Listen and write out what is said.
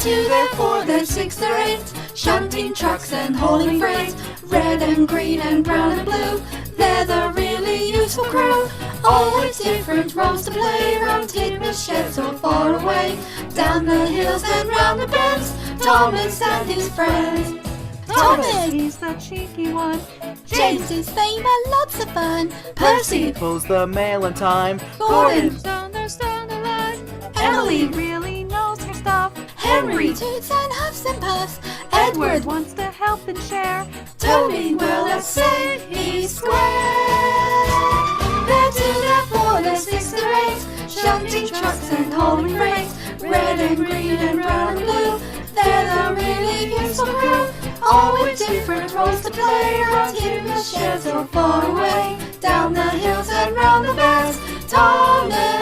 two, they're four, they're six, they're eight, shunting trucks and hauling freight. Red and green and brown and blue, they're the really useful crew. All with different roles to play, round timber sheds or far away, down the hills and round the bends, Thomas and his friends. Thomas, he's the cheeky one. James is fame and lots of fun. Percy pulls the mail on time. Gordon, Down the line. Emily really knows her stuff. Henry toots and huffs and puffs. Edward, wants to help and share. Toby, well, let's say he's square. They're two, they're four, they're six, they're eight, shunting trucks and hauling freight. Red and green and brown and blue, they're the really useful crew. All with different roles to play, around timber sheds or far away, down the hills and round the bends, Thomas